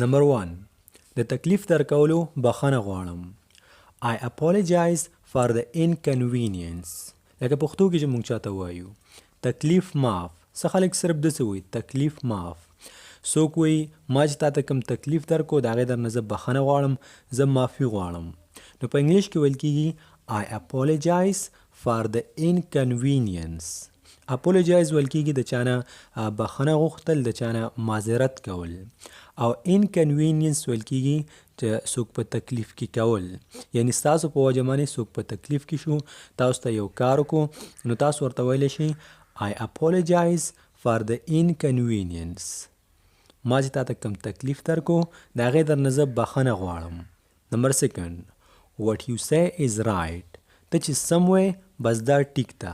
نمبر 1 د تکلیف درکولو بخښنه غواړم. I apologize for the inconvenience. لکه پښتو کې چې موږ چاته وایو تکلیف معاف. څه خلک صرف داسې وایي تکلیف معاف. څوک وایي ما چې تاته کوم تکلیف درکو د هغې درنه زه بخښنه غواړم، زه معافي غواړم. نو په انګلیش کې ویل کېږي I apologize for the inconvenience. اپولوجایز ویل کېږي د چا نه بخښنه غوښتل، د چا نه معذرت کول. او انکنوینینس ویل کېږي چې څوک په تکلیف کې کول، یعنی ستاسو په وجه باندې څوک په تکلیف کې شو، تاسو ته یو کار وکړو نو تاسو ورته ویلی شئ I apologize for the inconvenience. ما چې تاته کوم تکلیف درکو د هغې درنه زه بخښنه غواړم. نمبر 2 what you say is right. ته چې سم وې بس دا ټیک ده،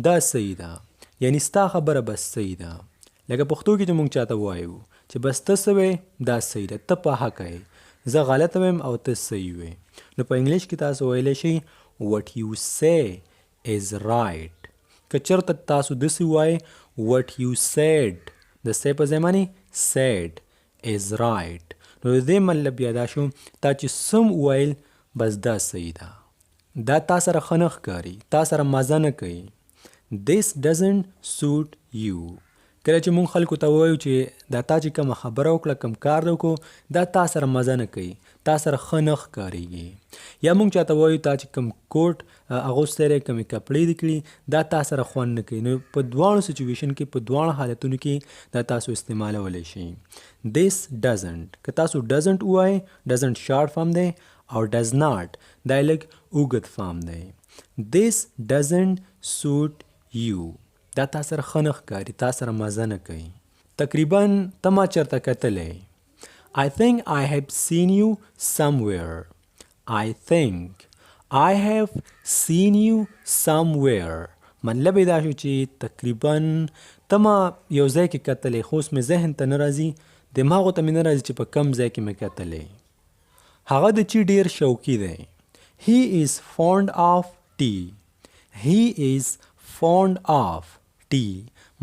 دا صحیح ده، یعنی ستا خبره بس صحیح ده. لکه پښتو کې چې موږ چاته وایو چې بس ته څه وې دا صحیح ده، ته په حقه یې، زه غلطه ویم او ته صحیح وې. نو په انګلیش کې تاسو ویلی شئ what you say is right. که چېرته تاسو داسې وایئ what you said د say په ځای باندې said is right، نو د دې مطلب بیا دا شو تا چې سم وویل بس دا صحیح ده، دا تا سره ښه نه ښکاري، تا سره مزه نه کوي. This doesn't suit you. کله چې مونږ خلکو ته وایو چې دا تا چې کومه خبره وکړه، کوم کار دی وکړو، دا تا سره مزه نه کوي، تا سره ښه نه ښکارېږي. یا مونږ چاته وایو تا چې کوم کوټ اغوستی دی، کومې کپړې دي کړي، دا تا سره خوند نه کوي. نو په دواړو سچویشن کې، په دواړو حالتونو کې دا تاسو استعمالولی شئ. This doesn't، که تاسو doesn't ووایئ، doesn't شارټ فارم دی، او does not دا یې لږ اوږد فارم دی. This doesn't suit you. دا تا سره ښه نه ښکاري، تا سره مزه نه کوي. تقریبا ته ما چېرته کتلی. I think I have seen you somewhere. I think I have seen you somewhere. مطلب یې دا شو چې تقریبا ته ما یو ځای کې کتلی، خو اوس مې ذهن ته نه راځي، دماغو ته مې نه راځي چې په کوم ځای کې مې کتلی. هغه د چی ډیر شوقي دی. He is fond of tea. He is fond of tea.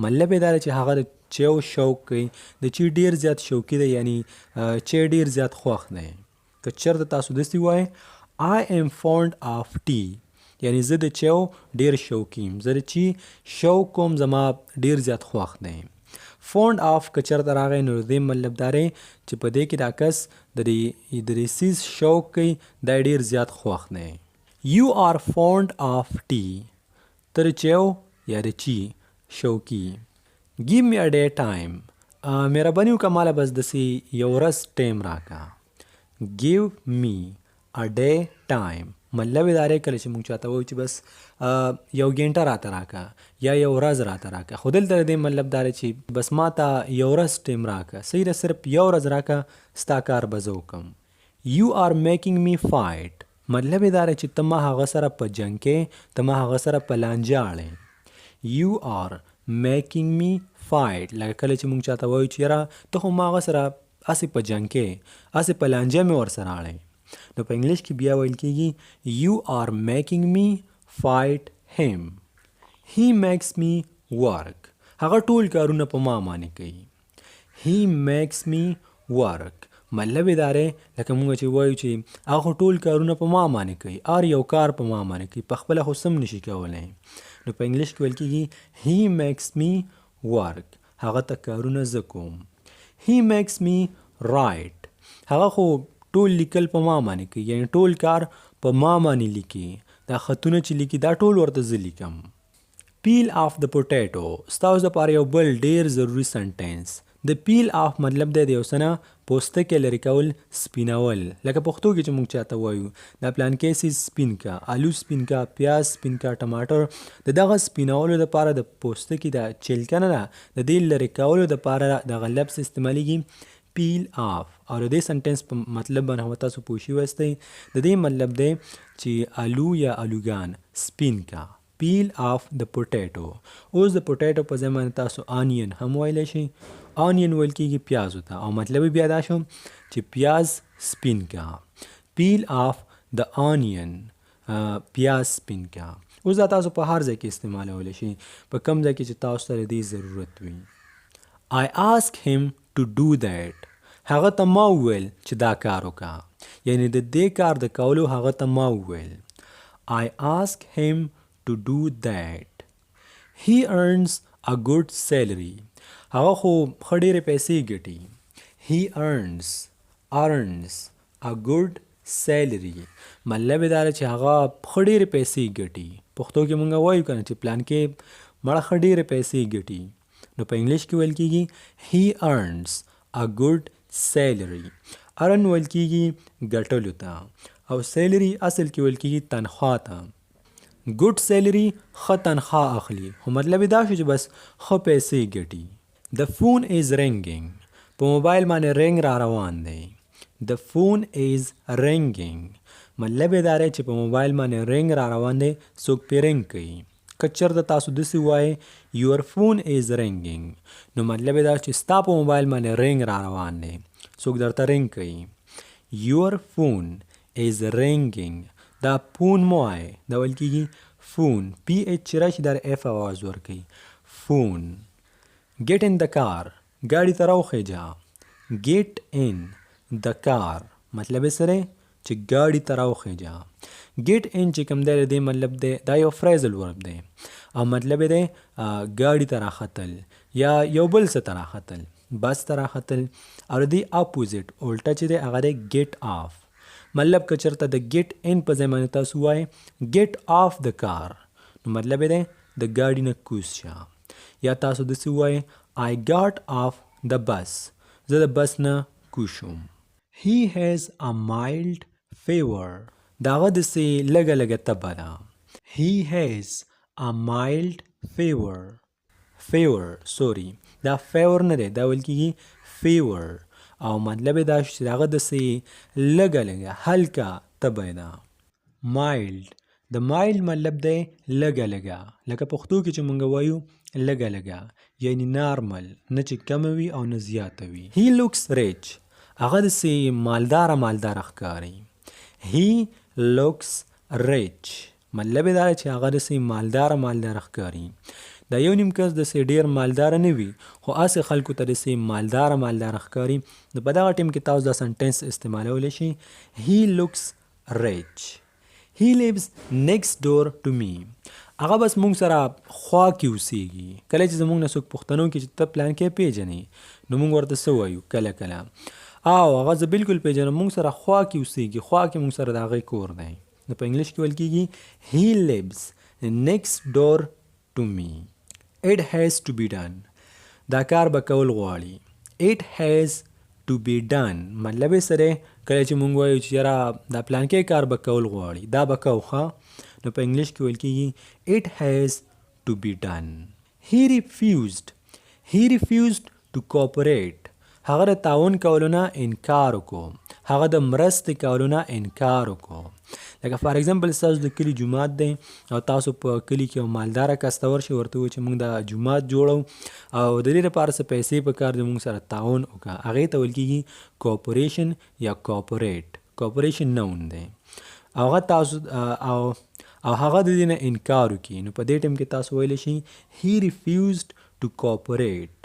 مطلب یې دا دی چې هغه د چایو شوق کوي، د چی ډیر زیات شوقي دی، یعنی چای ډیر زیات خوښ دی. که چېرته تاسو داسې وایئ I am fond of tea، یعنی زه د چایو ډیر شوقي یم، زه د چی شوق کوم، زما ډیر زیات خوښ دی. فونډ آف که چېرته راغی نو د دې مطلب دا دی چې په دې کې دا کس د دې څیز شوق کوي، دا ډیر زیات خوښ دی. You are fond of tea. ته د چایو یا د چی شوقي. Give me a day time. مهرباني وکړه ماله بس داسې یو ورځ ټایم راکړه. Give me a day time. مطلب یې دا دی کله چې موږ چاته وایو چې بس یو ګینټه راته راکړه یا یو ورځ راته راکړه، خو دلته د دې مطلب دا دی چې بس ما ته یو ورځ ټایم راکړه، صحیح ده، صرف یو ورځ راکړه، ستا کار به زه وکړم. You are making me fight. مطلب یې دا دی چې ته ما هغه سره په جنګ کې، ته ما هغه سره په لانجه اړې. You are making me fight. لکه کله چې موږ چاته وایو چې یاره ته خو ما هغه سره هسې په جنګ کې، هسې په لانجه مې ورسره اړی. نو په انګلیش کې بیا ویل کېږي You are making me fight him. He makes me work. هغه ټول کارونه په ما باندې کوي. He makes me work. مطلب یې دا دی لکه موږ چې وایو چې هغه ټول کارونه په ما باندې کوي، هر یو کار په ما باندې کوي، په خپله خو سم نشي کولی. نو په انګلیش کې ویل کېږي He makes me work. هغه ته کارونه زه کوم. He makes me write. هغه خو ټول لیکل په ما باندې کوي، یعنی ټول کار په ما باندې لیکي، دا خطونه چې لیکي دا ټول ورته زه لیکم. پیل آف د پوټیټو ستاسو دپاره یو بل ډیر ضروري سنټینس. د پیل آف مطلب دی د یو څه نه پوستکی لرې کول، سپینول. لکه پښتو کې چې موږ چاته وایو دا پلانکی سیز سپین کا، آلو سپین کا، پیاز سپین کا، ټماټر. د دغه سپینولو دپاره د پوستکي دا چلکه نه ده، د دې لرې کولو دپاره دغه لفظ استعمالیږي پیل آف. او د دې سنټینس په مطلب باندې هم تاسو پوه شوي یاستئ. د دې مطلب دی چې آلو یا آلوګان سپین کا. پیل آف د پوټیټو. اوس د پوټیټو په ځای باندې تاسو آنین هم ویلی شئ. آنین ویل کېږي پیازو ته، او مطلب بیا دا شو چې پیاز سپین کا. پیل آف د آنین، پیاز سپین کا. اوس دا تاسو په هر ځای کې استعمالولی شئ، په کوم ځای کې چې تاسو سره دې ضرورت وي. I ask him to do that. هغه ته ما وویل چې دا کار وکړه. یعنی د دې کار د کولو هغه ته ما وویل. I asked him to do that. He earns a good salary. هغه خو ښه ډېرې پیسې ګټي. He earns a good salary. مطلب یې دا دی چې هغه ښه ډېرې پیسې ګټي. پښتو کې مونږ وایو که نه چې پلان کې مړه ښه ډېرې پیسې ګټي. نو په انګلیش کې ویل کېږي he earns a good salary. ارن ویل کېږي ګټلو ته او سیلري اصل کې ویل کېږي تنخوا ته. ګډ سیلري ښه تنخوا اخلي خو مطلب یې دا شو چې بس ښه پیسې ګټي. The phone is ringing. په موبایل باندې رنګ را روان دی. The phone is ringing. مطلب یې دا دی چې په موبایل باندې رنګ را روان دی څوک پې رنګ کوي. که چېرته تاسو داسې ووایئ your phone is ringing نو مطلب یې دا چې ستا په موبایل باندې رنګ را روان دی څوک درته رنګ کوي. your phone is ringing. دا فون مو وایئ دا ویل کېږي فون پی ایچ چې راشي دا اف آواز ورکوي فون. get in the car. ګاډي ته راوخیجه. get in the car مطلب یې څه دی چې ګاډي ته راوخیجه. get in چې کوم دی د دې مطلب دی دا یو فریزل ورب دی او مطلب یې دی ګاډي ته راختل یا یو بل څه ته راختل بس ته راختل. او د دې اپوزیټ الټه چې دی هغه دی get off. مطلب که چېرته د get in په ځای باندې تاسو ووایئ get off the car نو مطلب یې دی د ګاډي نه کوز شه. یا تاسو داسې ووایئ I got off the bus. زه د بس نه کوز شوم. He has a mild fever. د هغه داسې لږه لږه تبه ده. He has a mild fever. دا fever نه دی دا ویل کېږي fever او مطلب یې دا شو چې د هغه داسې لږه لږه هلکه تبه ده. mild د mild مطلب دی لږه لږه لکه پښتو کې چې مونږ وایو لږه لږه یعنی نارمل نه چې کمه وي او نه زیاته وي. He looks rich. هغه داسې مالداره ښکاري. He looks rich مطلب یې دا دی چې هغه داسې مالداره ښکاري. دا یو نیم کس داسې ډېر مالداره نه وي خو هسې خلکو ته داسې مالداره ښکاري. نو په دغه ټیم کې تاسو دا سنټنس استعمالولی شي. He looks rich. He lives next door to me. هغه بس مونږ سره خوا کې اوسېږي. کله چې زمونږ نه څوک پوښتنه وکړي چې ته پلان کې پیژنې نو مونږ ورته څه وایو کله او هغه زه بالکل پیژنم مونږ سره خوا کې اوسېږي خوا کې مونږ سره د هغې کور دی. نو په انګلیش کې ویل کېږي he lives next door to me. It has to be done. دا کار به کول غواړي. It has to be done مطلب یې څه دی کله چې مونږ وایو چې یاره دا پلان کې کار به کول غواړي دا به کوو ښه نو په انګلیش کې ویل کېږي it has to be done. He refused to cooperate. هغه د تعاون کولو نه انکار وکړو. هغه د مرستې کولو نه انکار وکړو. لکه فار ایگزامپل ستاسو د کلي جومات دی او تاسو په کلي کې یو مالداره کس ته ورشئ ورته ووایئ چې موږ د جومات جوړو او د دې لپاره څه پیسې پکار دي موږ سره تعاون وکړه. هغې ته ویل کېږي کوپریشن یا کوپریټ. کوپریشن نون دی او هغه تاسو او هغه د دې نه انکار وکړي نو په دې ټایم کې تاسو ویلی شئ he refused to cooperate.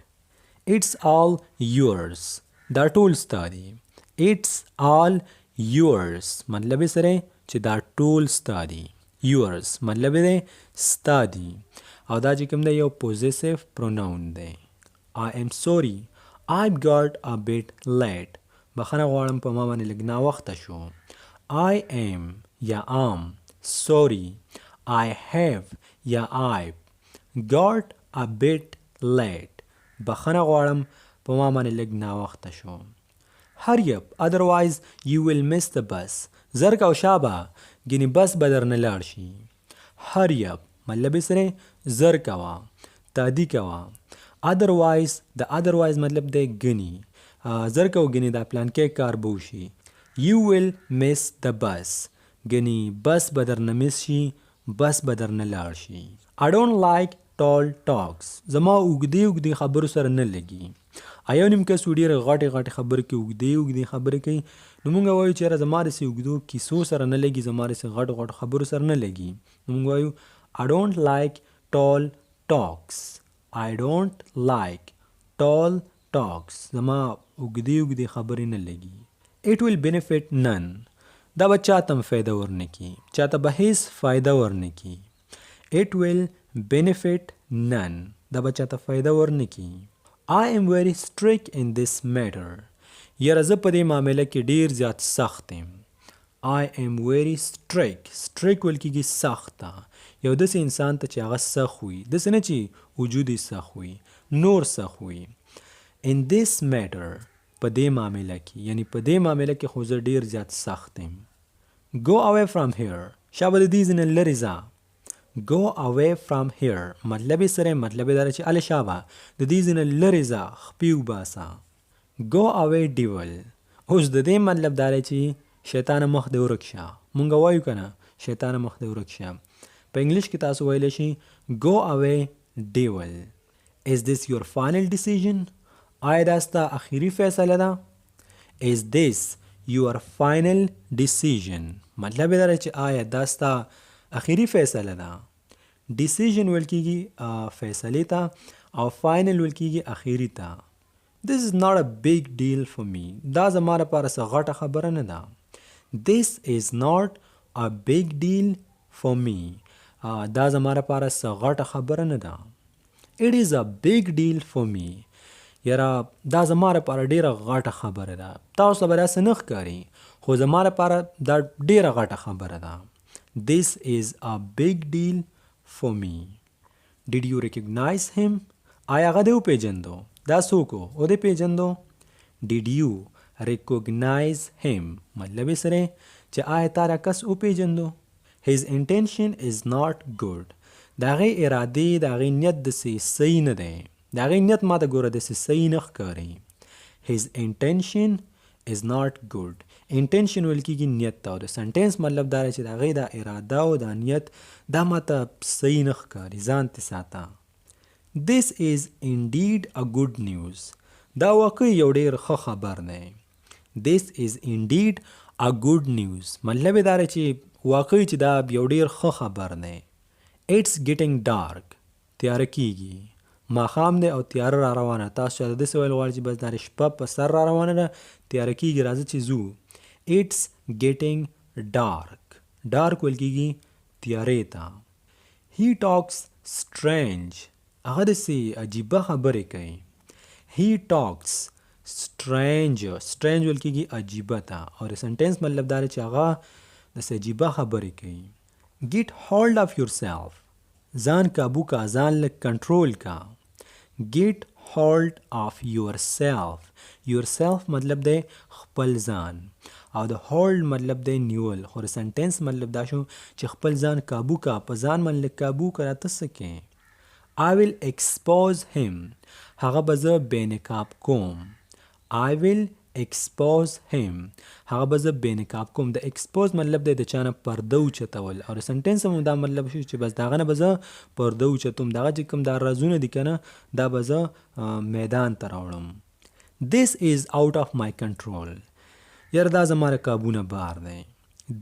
It's all yours. دا ټول ستا دی. It's all yours مطلب یې سره چې دا ټول ستا دی. yours مطلب یې دی ستا دی او دا چې کوم دی یو پوزیسیو پروناون دی. I am sorry I got a bit late. بخښنه غواړم په ما باندې لږ ناوخته شو. I am یا am sorry I have یا I've got a bit late. بخښنه غواړم په ما باندې لږ ناوخته شو. Hurry up otherwise you will miss the bus. زر کوه شابه ګینې بس به درنه لاړ شي. Hurry up مطلب یې سره زر کوه تادي کوه. otherwise د otherwise مطلب دی ګنې زر کوه ګینې دا پلان کې کار به وشي. You will miss the bus ګنې بس به درنه مس شي بس به درنه لاړ شي. I don't like tall talks. زما اوږدې خبرو سره نه لګي. یو نیم کس ډېرې غټې خبرې کوي اوږدې خبرې کوي نو مونږ وایو چې یاره زما داسې اوږدو کیسو سره نه لګي زما داسې غټو خبرو سره نه لګي نو مونږ وایو I don't like tall talks. I don't like tall talks زما اوږدې خبرې نه لګي. It will benefit none. دا به چاته فایده ورنکي، چاته به هیڅ فایده ورنکي. It will benefit none. دا به چاته فایده ورنکي. I am very strict in this matter. یاره زه په دې معامله کې ډیر زیات سخت یم. I am very strict. strict ویل کېږي سخته. یو داسې انسان ته چې هغه سخت وي، داسې نه چې وجود یې سخت وي، نور سخت وي. In this matter په دې معامله کې، یعنی په دې معامله کې خو زه ډیر زیات سخت یم. Go away from here. شابه د دې ځنه لرې ځه. Go away from here مطلب یې سره مطلب یې دا چې الې شابه د دې ځنه لرې ځه، خپې وباسه. Go away devil. اوس د دې مطلب دا چې شیطان مخ دې ورک شه. مونږ وایو که نه شیطان مخ دې ورک شه. په انګلیش کې تاسو ویلی شي Go away devil. Is this your final decision? آیا دا ستا اخیری فیصله ده؟ Is this your final decision مطلب یې دا چې آیا دا ستا اخیری فیصله ده. decision ویل کېږي فیصلې ته او final ویل کېږي اخیری ته. This is not a big deal for me. دا زما لپاره څه غټه خبره نه ده. This is not a big deal for me. دا زما لپاره څه غټه خبره نه ده. It is a big deal for me. یاره دا زما لپاره ډیره غټه خبره ده. تاسو ته به داسې نه ښکاري خو زما لپاره دا ډیره غټه خبره ده. This is a big deal for me. Did you recognize him? آیا هغه دې وپېژندو؟ دا څوک و؟ او دې پېژندو؟ Did you recognize him مطلب یې سره چې آیا تا دا کس وپېژندو؟ His intention is not good. د هغې ارادې د هغې نیت داسې صحیح نه دی. د هغې نیت ما ته ګوره داسې صحیح نه ښکاري. His intention is not good. intention ویل کېږي نیت ته او د سنټینس مطلب دا دی چې د هغې دا اراده او دا نیت دا ما ته صحیح نه ښکاري. ځان ترې ساته. This is indeed a good news. دا واقعي یو ډېر ښه خبر دی. This is indeed a good news مطلب یې دا دی چې واقعي چې دا یو ډېر ښه خبر دی. It's getting dark. تیاره کېږي. ماښام دی او تیاره را روانه. تاسو چاته داسې ویل غواړئ چې بس دا شپه په سر را روانه ده، تیاره کېږي، راځه چې ځو. It's getting dark. dark ویل کېږي تیارې ته. He talks strange. هغه داسې عجیبه خبرې کوي. He talks strange. strange ویل کېږي عجیبه ته او د سنټینس مطلب دا دی چې هغه داسې عجیبه خبرې کوي. Get hold of yourself. ځان کابو کا، ځان لږ کنټرول کا. Get hold of yourself. yourself مطلب دی خپل ځان او د hold مطلب دی نیول. خو د سنټینس مطلب دا شو چې خپل ځان کابو کا، په ځان باندې لږ کابو کا. راته څه کې I will expose him. هغه به زه بېنقاب کوم. I will expose him. هغه به زه بېنقاب کوم. د expose مطلب دی د چا نه پرده اوچتول او د سنټینس هم دا مطلب شو چې بس د هغه نه به زه پرده اوچتوم. دغه چې کوم دا رازونه دي که نه دا به زه میدان ته راوړم. This is out of my control. یاره دا زما د کابو نه بار دی.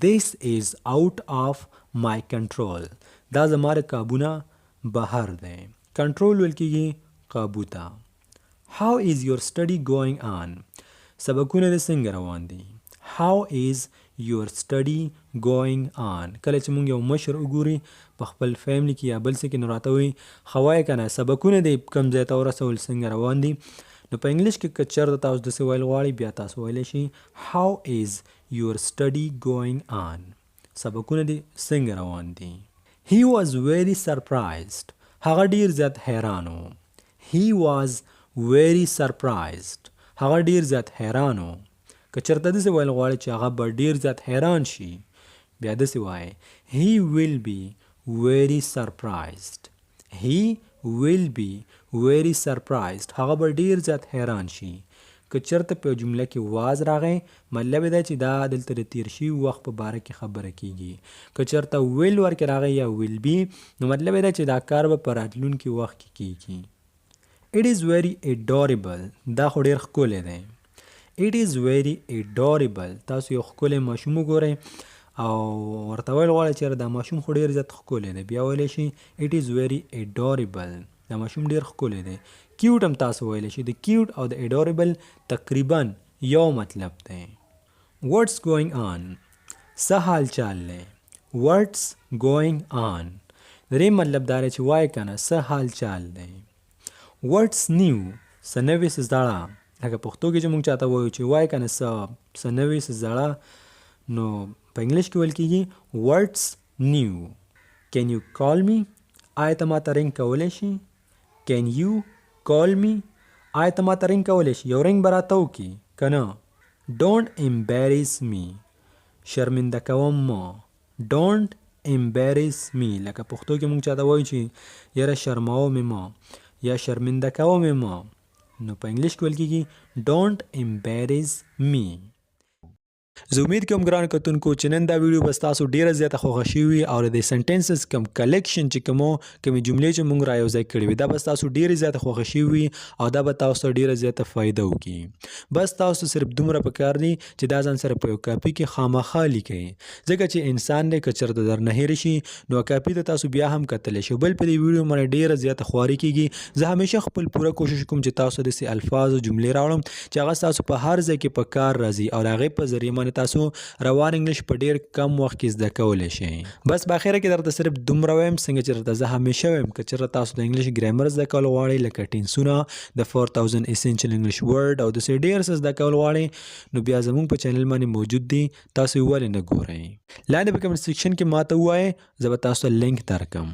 This is out of my control. دا زما د کابو نه بهر دی. کنټرول ویل کېږي قابو ته. How is your study going on? سبقونه دې څنګه روان دي؟ How is your study going on? کله چې موږ یو مشر وګوري په خپل فیملی کې یا بل څه کې نو راته وایي ښه وایه که نه سبقونه دې کوم ځای ته ورسول څنګه روان دي. نو په انګلیش کې که چېرته تاسو داسې ویل غواړئ بیا تاسو ویلی شئ How is your study going on? سبقونه دې څنګه روان دي؟ He was very surprised. هغه ډیر زیات حیران و. He was very surprised. هغه ډیر زیات حیران و. که چېرته داسې ویل غواړئ چې هغه به ډیر زیات حیران شي بیا داسې وایئ He will be very surprised. He will be very surprised. هغه به ډیر زیات حیران شي. که چېرته په جمله کې واز راغی مطلب یې دی چې دا دلته د تیر شوي وخت په باره کې خبره کېږي. که چېرته ویل ورکې راغی یا ویل بي نو مطلب یې دی چې دا کار به په راتلونکي وخت کې کېږي. It is very adorable. دا خو ډېر ښکلی دی. It is very adorable. تاسو یو ښکلی ماشوم وګورئ او ورته ویل غواړئ چې دا ماشوم خو ډېر زیات ښکلی دی بیا ویلی شي It is very adorable. دا ماشوم ډېر ښکلی دی. کیوټ هم تاسو ویلی شي. د کیوټ او د اډوریبل تقریبا یو مطلب دی. What's going on؟ څه حال چال دی. What's going on؟ درې مطلب دا دی چې وایي که نه څه حال چال دی. What's new؟ څه نوي څه زړه. لکه پښتو کې چې موږ چاته وایو چې وایي که نه څه نوي څه زړه، نو په انګلیش کې ویل کېږي What's new؟ Can you call me؟ آیا ته ماته رنګ کولی شي. Can you call me؟ آیا ته ماته رنګ کولی شي. یو رنګ به راته وکړي که نه. Don't embarrass me، شرمنده کوم ما. Don't embarrass me، لکه پښتو کې موږ چاته وایو چې یاره شرموه مې ما یا شرمنده کوه مې ما، نو په انګلیش کې ویل کېږي Don't embarrass me. زه امید کوم ګران کتونکو چې نن دا ویډیو به ستاسو ډیره زیاته خوښه شوي او د سنټنسز کم کلیکشن چې کومې جملې چې موږ را یوځای کړي وي دا به ستاسو ډیره زیاته خوښه شوي او دا به تاسو ته ډیره زیاته فایده وکړي. بس تاسو صرف دومره پکار دی چې دا ځان سره په یو کاپي کې خامخا لیکئ، ځکه چې انسان دی که چېرته درنه هیر شي نو کاپي ته تاسو بیا هم کتلی شئ. بل په دې ویډیو باندې ډیره زیاته خواري کېږي. زه همیشه خپل پوره کوشش کوم چې تاسو داسې الفاظ او جملې راوړم چې هغه تاسو په هر ځای کې په کار راځي او د هغې په ذریعې باندې تاسو روان انګلیش په ډیر کم وخت کې زده کولی شئ. بس په اخره کې درته صرف دومره وایم څنګه چې درته زه همیشه وایم که چېرته تاسو د انګلیش ګرامر زده کول غواړئ لکه ټینسونه، د 4000 اسینشل انګلیش ورډ او داسې ډېر څه زده کول غواړئ نو بیا زموږ په چینل باندې موجود دي، تاسو یې ولې نه ګورئ. لاندې په کمنټ سیکشن کې ماته ووایئ، زه به تاسو ته لینک درکړم.